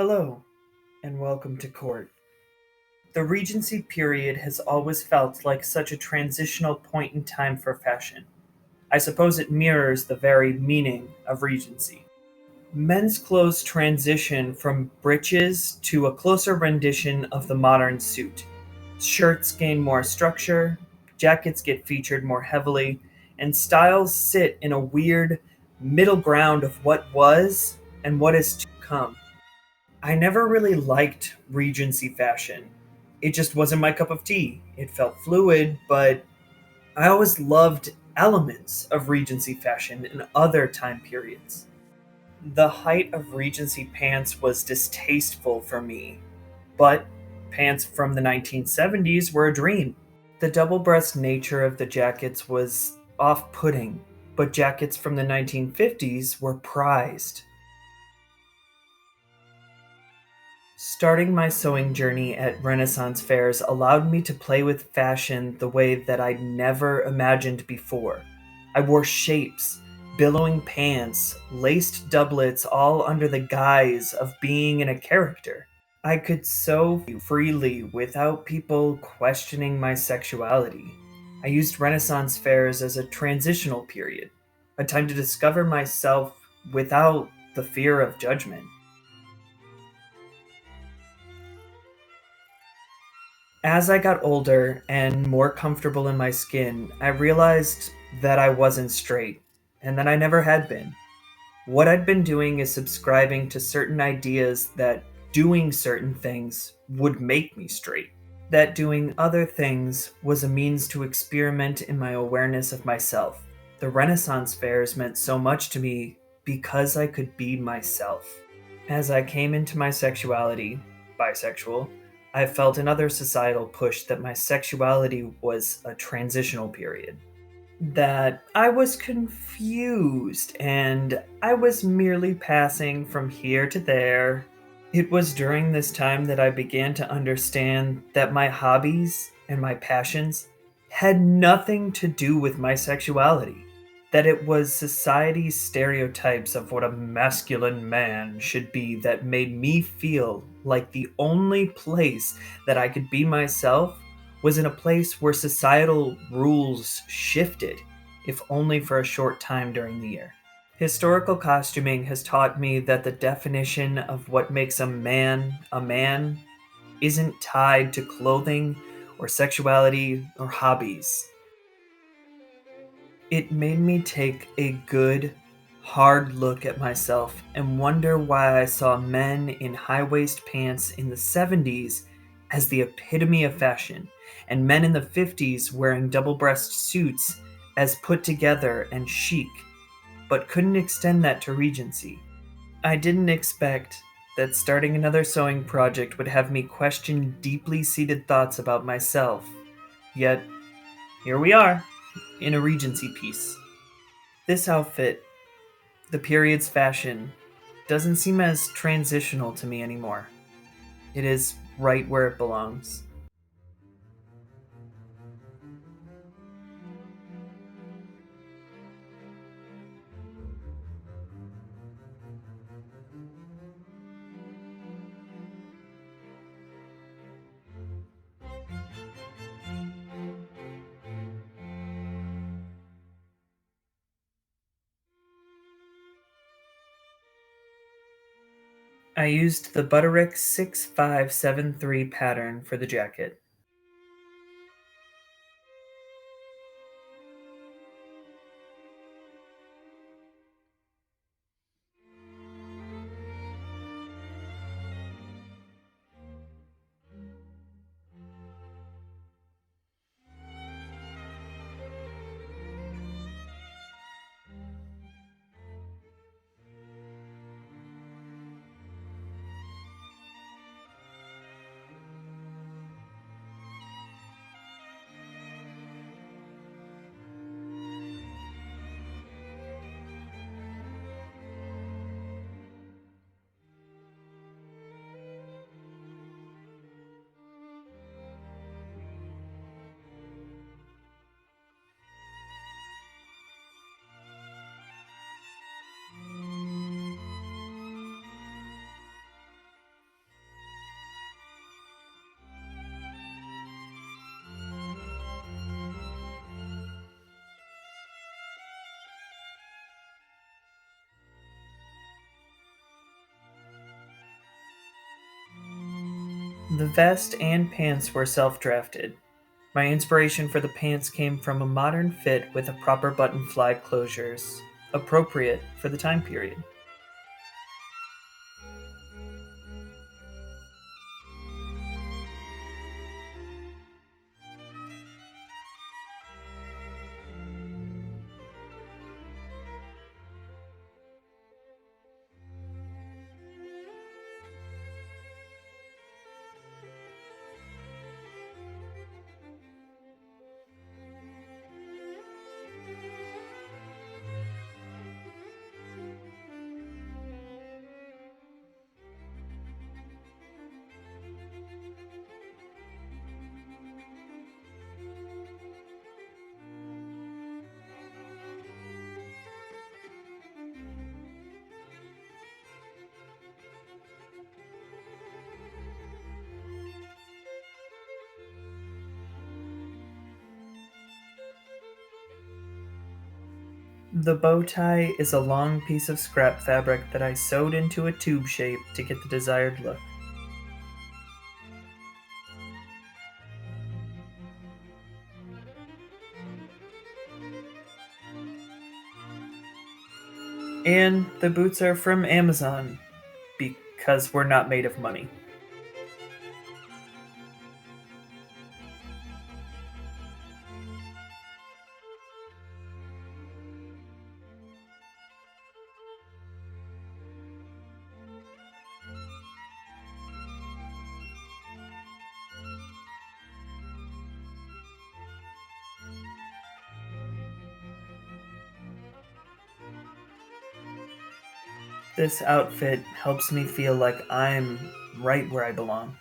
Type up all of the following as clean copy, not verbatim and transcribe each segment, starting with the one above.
Hello, and welcome to court. The Regency period has always felt like such a transitional point in time for fashion. I suppose it mirrors the very meaning of Regency. Men's clothes transition from breeches to a closer rendition of the modern suit. Shirts gain more structure, jackets get featured more heavily, and styles sit in a weird middle ground of what was and what is to come. I never really liked Regency fashion. It just wasn't my cup of tea. It felt fluid, but I always loved elements of Regency fashion in other time periods. The height of Regency pants was distasteful for me, but pants from the 1970s were a dream. The double breast nature of the jackets was off putting, but jackets from the 1950s were prized. Starting my sewing journey at Renaissance fairs allowed me to play with fashion the way that I'd never imagined before. I wore shapes, billowing pants, laced doublets, all under the guise of being in a character. I could sew freely without people questioning my sexuality. I used Renaissance fairs as a transitional period, a time to discover myself without the fear of judgment. As I got older and more comfortable in my skin, I realized that I wasn't straight, and that I never had been. What I'd been doing is subscribing to certain ideas that doing certain things would make me straight, that doing other things was a means to experiment in my awareness of myself. The Renaissance fairs meant so much to me because I could be myself. As I came into my sexuality, bisexual, I felt another societal push that my sexuality was a transitional period. That I was confused and I was merely passing from here to there. It was during this time that I began to understand that my hobbies and my passions had nothing to do with my sexuality. That it was society's stereotypes of what a masculine man should be that made me feel like the only place that I could be myself was in a place where societal rules shifted, if only for a short time during the year. Historical costuming has taught me that the definition of what makes a man isn't tied to clothing or sexuality or hobbies. It made me take a good, hard look at myself and wonder why I saw men in high waist pants in the 70s as the epitome of fashion, and men in the 50s wearing double breast suits as put together and chic, but couldn't extend that to Regency. I didn't expect that starting another sewing project would have me question deeply seated thoughts about myself. Yet, here we are, in a Regency piece. This outfit, the period's fashion, doesn't seem as transitional to me anymore. It is right where it belongs. I used the Butterick 6573 pattern for the jacket. The vest and pants were self-drafted. My inspiration for the pants came from a modern fit with a proper button fly closures, appropriate for the time period. The bow tie is a long piece of scrap fabric that I sewed into a tube shape to get the desired look. And the boots are from Amazon because we're not made of money. This outfit helps me feel like I'm right where I belong.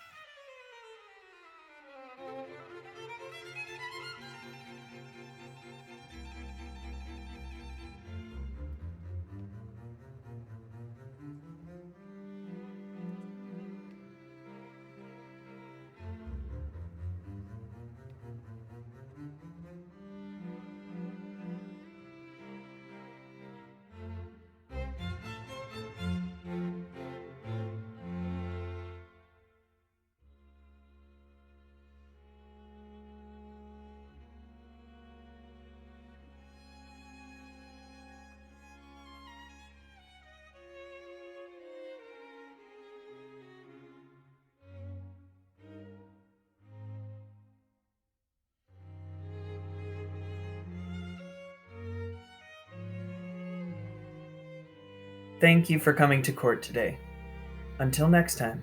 Thank you for coming to court today. Until next time.